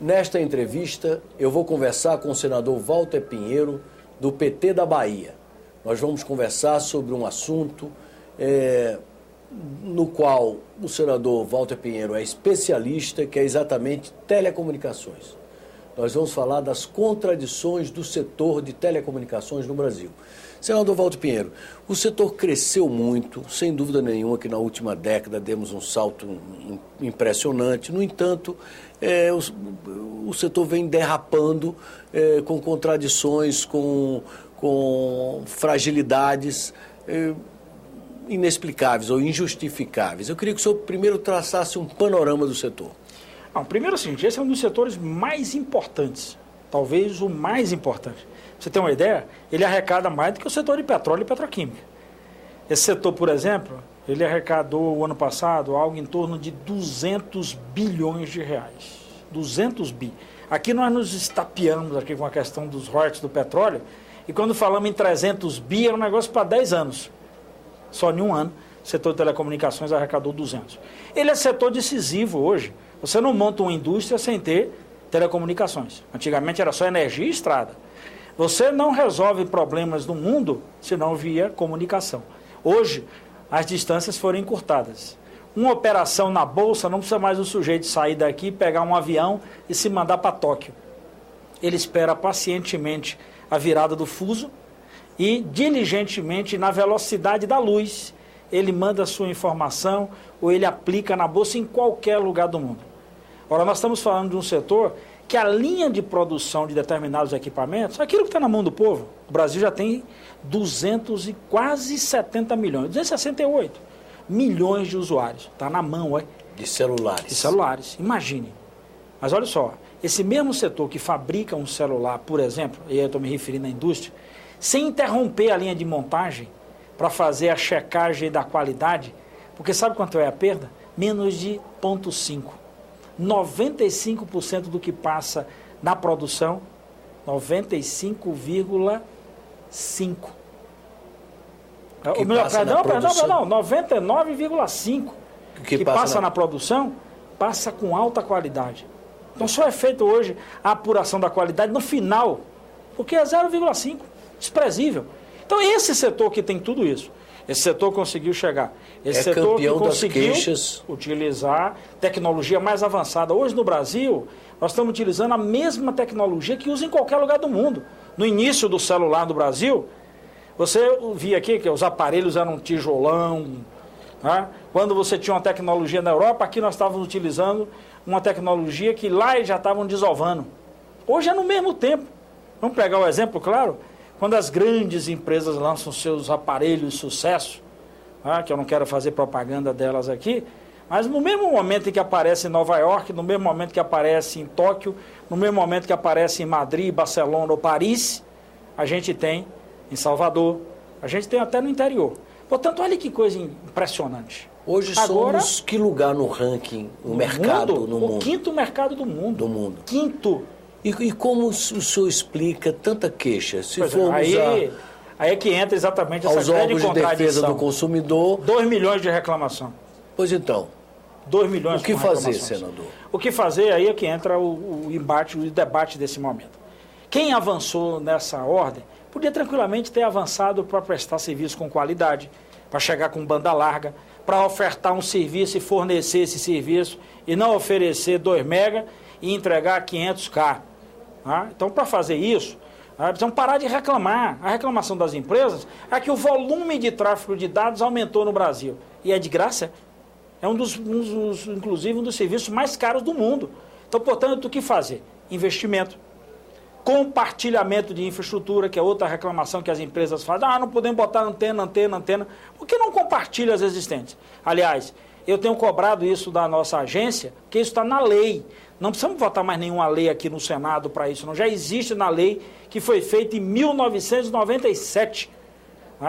Nesta entrevista, eu vou conversar com o senador Walter Pinheiro, do PT da Bahia. Nós vamos conversar sobre um assunto no qual o senador Walter Pinheiro é especialista, que é exatamente telecomunicações. Nós vamos falar das contradições do setor de telecomunicações no Brasil. Senador Walter Pinheiro, o setor cresceu muito, sem dúvida nenhuma que na última década demos um salto impressionante. No entanto, o setor vem derrapando com contradições, com fragilidades inexplicáveis ou injustificáveis. Eu queria que o senhor primeiro traçasse um panorama do setor. Primeiro, assim, esse é um dos setores mais importantes, talvez o mais importante. Pra você ter uma ideia, ele arrecada mais do que o setor de petróleo e petroquímica. Esse setor, por exemplo, ele arrecadou o ano passado algo em torno de 200 bilhões de reais. 200 bi. Aqui nós nos estapeamos aqui com a questão dos royalties do petróleo, e quando falamos em 300 bi, era um negócio para 10 anos. Só em um ano, o setor de telecomunicações arrecadou 200. Ele é setor decisivo hoje. Você não monta uma indústria sem ter telecomunicações. Antigamente era só energia e estrada. Você não resolve problemas do mundo senão via comunicação. Hoje, as distâncias foram encurtadas. Uma operação na Bolsa não precisa mais o sujeito sair daqui, pegar um avião e se mandar para Tóquio. Ele espera pacientemente a virada do fuso e diligentemente, na velocidade da luz, ele manda a sua informação ou ele aplica na Bolsa em qualquer lugar do mundo. Ora, nós estamos falando de um setor que a linha de produção de determinados equipamentos, aquilo que está na mão do povo, o Brasil já tem 200 e quase 70 milhões, 268 milhões de usuários. Está na mão, de celulares. De celulares, imagine. Mas olha só, esse mesmo setor que fabrica um celular, por exemplo, e aí eu estou me referindo à indústria, sem interromper a linha de montagem para fazer a checagem da qualidade, porque sabe quanto é a perda? Menos de 0,5. 95% do que passa na produção, 95,5%. Ou melhor, perdão, 99,5% que passa na produção, passa com alta qualidade. Então só é feito hoje a apuração da qualidade no final, porque é 0,5%, desprezível. Então esse setor que tem tudo isso, esse setor conseguiu chegar. Esse setor que conseguiu utilizar tecnologia mais avançada. Hoje no Brasil, nós estamos utilizando a mesma tecnologia que usa em qualquer lugar do mundo. No início do celular do Brasil, você via aqui que os aparelhos eram um tijolão. Tá? Quando você tinha uma tecnologia na Europa, aqui nós estávamos utilizando uma tecnologia que lá eles já estavam desovando. Hoje é no mesmo tempo. Vamos pegar o exemplo, claro. Quando as grandes empresas lançam seus aparelhos de sucesso, que eu não quero fazer propaganda delas aqui, mas no mesmo momento em que aparece em Nova York, no mesmo momento que aparece em Tóquio, no mesmo momento que aparece em Madrid, Barcelona ou Paris, a gente tem em Salvador, a gente tem até no interior. Portanto, olha que coisa impressionante. Hoje somos que lugar no ranking, no mercado no mundo? O quinto mercado do mundo. Quinto. E como o senhor explica tanta queixa? Se formos aí é que entra exatamente essa grande contradição. Aos órgãos de defesa do consumidor... 2 milhões de reclamação. Pois então. 2 milhões de reclamações. O que fazer, senador? O que fazer, aí é que entra o embate, o debate desse momento. Quem avançou nessa ordem podia tranquilamente ter avançado para prestar serviço com qualidade, para chegar com banda larga, para ofertar um serviço e fornecer esse serviço e não oferecer 2 mega e entregar 500K. Então, para fazer isso, precisamos parar de reclamar. A reclamação das empresas é que o volume de tráfego de dados aumentou no Brasil. E é de graça. É inclusive, um dos serviços mais caros do mundo. Então, portanto, o que fazer? Investimento. Compartilhamento de infraestrutura, que é outra reclamação que as empresas fazem. Não podemos botar antena. Por que não compartilha as existentes? Aliás, eu tenho cobrado isso da nossa agência, porque isso está na lei. Não precisamos votar mais nenhuma lei aqui no Senado para isso. Não. Já existe na lei que foi feita em 1997.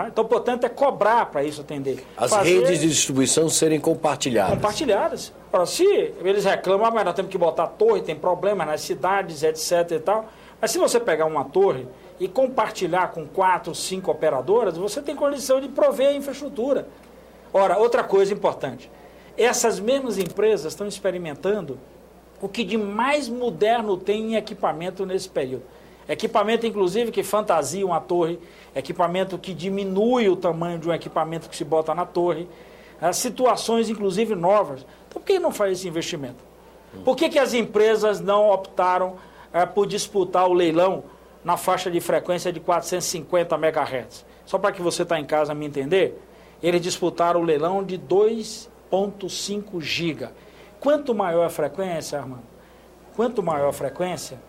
Então, portanto, é cobrar para isso atender. As redes de distribuição serem compartilhadas. Compartilhadas. Ora, se eles reclamam, mas nós temos que botar torre, tem problemas nas cidades, etc. e tal. Mas se você pegar uma torre e compartilhar com 4, 5 operadoras, você tem condição de prover a infraestrutura. Ora, outra coisa importante. Essas mesmas empresas estão experimentando o que de mais moderno tem em equipamento nesse período. Equipamento, inclusive, que fantasia uma torre, equipamento que diminui o tamanho de um equipamento que se bota na torre, situações, inclusive, novas. Então, por que não faz esse investimento? Por que as empresas não optaram por disputar o leilão na faixa de frequência de 450 MHz? Só para que você está em casa me entender, eles disputaram o leilão de 2,5 GB. Quanto maior a frequência, Armando, quanto maior a frequência,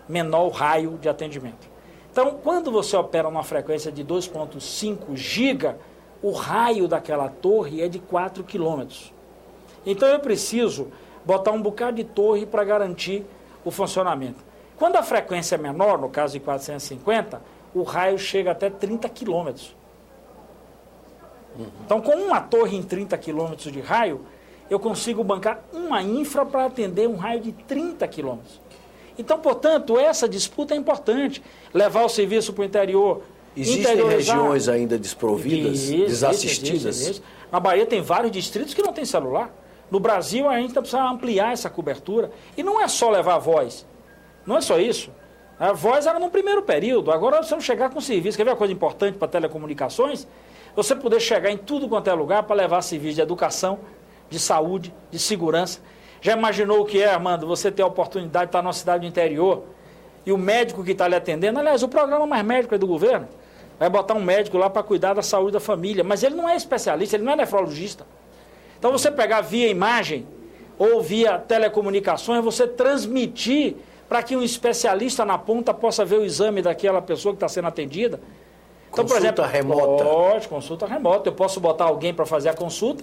menor o raio de atendimento. Então, quando você opera numa frequência de 2,5 GB, o raio daquela torre é de 4 km. Então, eu preciso botar um bocado de torre para garantir o funcionamento. Quando a frequência é menor, no caso de 450, o raio chega até 30 km. Então, com uma torre em 30 km de raio, eu consigo bancar uma infra para atender um raio de 30 km. Então, portanto, essa disputa é importante. Levar o serviço para o interior. Existem regiões ainda desprovidas, desassistidas? Existe. Na Bahia tem vários distritos que não tem celular. No Brasil, a gente precisa ampliar essa cobertura. E não é só levar a voz. Não é só isso. A voz era no primeiro período. Agora nós precisamos chegar com serviço. Quer ver uma coisa importante para telecomunicações? Você poder chegar em tudo quanto é lugar para levar serviço de educação, de saúde, de segurança. Já imaginou o que é, Armando? Você ter a oportunidade de estar numa cidade do interior e o médico que está lhe atendendo, aliás, o programa Mais Médico é do governo, vai botar um médico lá para cuidar da saúde da família, mas ele não é especialista, ele não é nefrologista. Então você pegar via imagem ou via telecomunicações, você transmitir para que um especialista na ponta possa ver o exame daquela pessoa que está sendo atendida. Então, por exemplo, remota. Pode, consulta remota. Eu posso botar alguém para fazer a consulta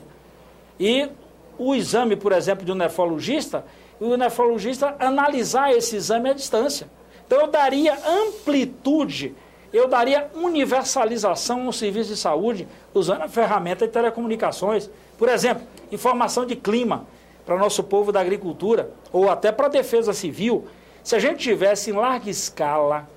e o exame, por exemplo, de um nefrologista, e o nefrologista analisar esse exame à distância. Então, eu daria amplitude, eu daria universalização no serviço de saúde usando a ferramenta de telecomunicações. Por exemplo, informação de clima para o nosso povo da agricultura, ou até para a defesa civil. Se a gente tivesse em larga escala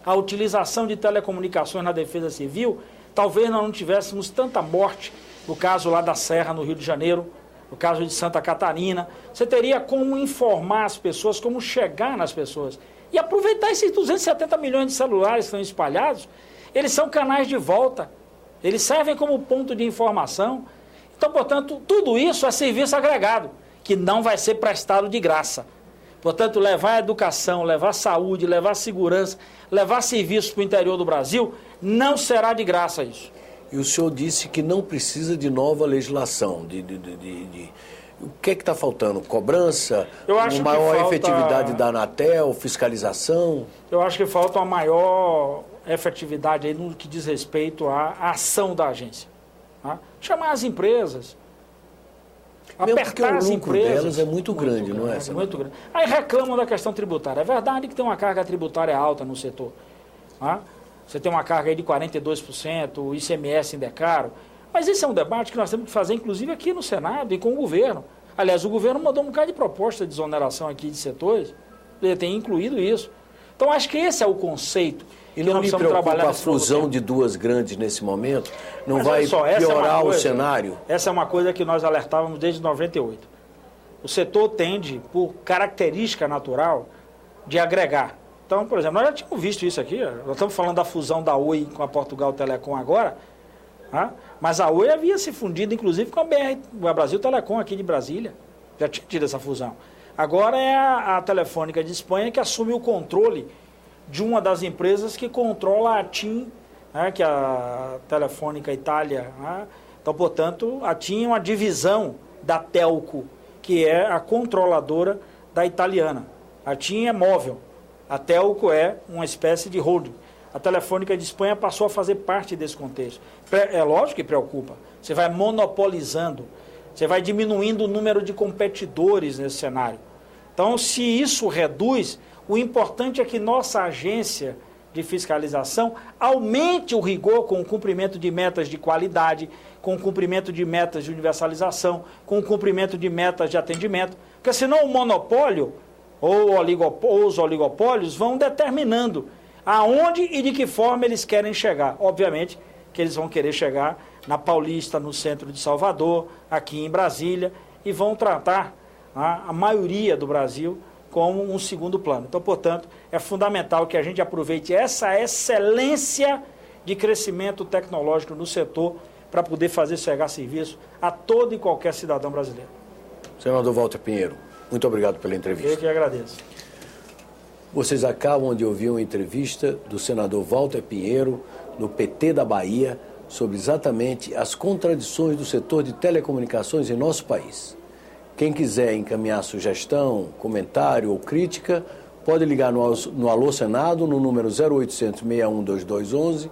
a utilização de telecomunicações na defesa civil, talvez nós não tivéssemos tanta morte, no caso lá da Serra, no Rio de Janeiro, no caso de Santa Catarina. Você teria como informar as pessoas, como chegar nas pessoas. E aproveitar esses 270 milhões de celulares que estão espalhados, eles são canais de volta, eles servem como ponto de informação. Então, portanto, tudo isso é serviço agregado, que não vai ser prestado de graça. Portanto, levar educação, levar saúde, levar segurança, levar serviços para o interior do Brasil, não será de graça isso. E o senhor disse que não precisa de nova legislação. O que é que está faltando? Cobrança? Eu acho uma maior falta... efetividade da Anatel? Fiscalização? Eu acho que falta uma maior efetividade aí no que diz respeito à ação da agência. Tá? Chamar as empresas. Mesmo porque o lucro delas é muito grande, não é? Muito grande. Aí reclamam da questão tributária. É verdade que tem uma carga tributária alta no setor. Tá? Você tem uma carga aí de 42%, o ICMS ainda é caro. Mas esse é um debate que nós temos que fazer, inclusive, aqui no Senado e com o governo. Aliás, o governo mandou um bocado de proposta de exoneração aqui de setores. Ele tem incluído isso. Então, acho que esse é o conceito. E não lhe preocupa a fusão de duas grandes nesse momento? Não vai piorar o cenário? Essa é uma coisa que nós alertávamos desde 98. O setor tende, por característica natural, de agregar. Então, por exemplo, nós já tínhamos visto isso aqui. Nós estamos falando da fusão da Oi com a Portugal Telecom agora. Tá? Mas a Oi havia se fundido, inclusive, com a Brasil Telecom aqui de Brasília. Já tinha tido essa fusão. Agora é a Telefônica de Espanha que assume o controle de uma das empresas que controla a TIM, né, que é a Telefônica Itália. Né? Então, portanto, a TIM é uma divisão da Telco, que é a controladora da italiana. A TIM é móvel, a Telco é uma espécie de holding. A Telefônica de Espanha passou a fazer parte desse contexto. É lógico que preocupa. Você vai monopolizando, você vai diminuindo o número de competidores nesse cenário. Então, se isso reduz, o importante é que nossa agência de fiscalização aumente o rigor com o cumprimento de metas de qualidade, com o cumprimento de metas de universalização, com o cumprimento de metas de atendimento, porque senão o monopólio ou os oligopólios vão determinando aonde e de que forma eles querem chegar. Obviamente que eles vão querer chegar na Paulista, no centro de Salvador, aqui em Brasília, e vão tratar a maioria do Brasil como um segundo plano. Então, portanto, é fundamental que a gente aproveite essa excelência de crescimento tecnológico no setor para poder fazer chegar serviço a todo e qualquer cidadão brasileiro. Senador Walter Pinheiro, muito obrigado pela entrevista. Eu que agradeço. Vocês acabam de ouvir uma entrevista do senador Walter Pinheiro, no PT da Bahia, sobre exatamente as contradições do setor de telecomunicações em nosso país. Quem quiser encaminhar sugestão, comentário ou crítica, pode ligar no Alô Senado, no número 0800 61 2211,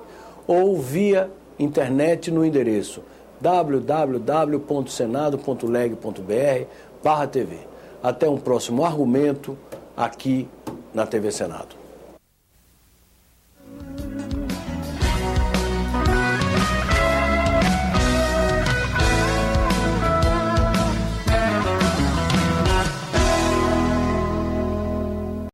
ou via internet no endereço www.senado.leg.br/TV. Até um próximo argumento aqui na TV Senado.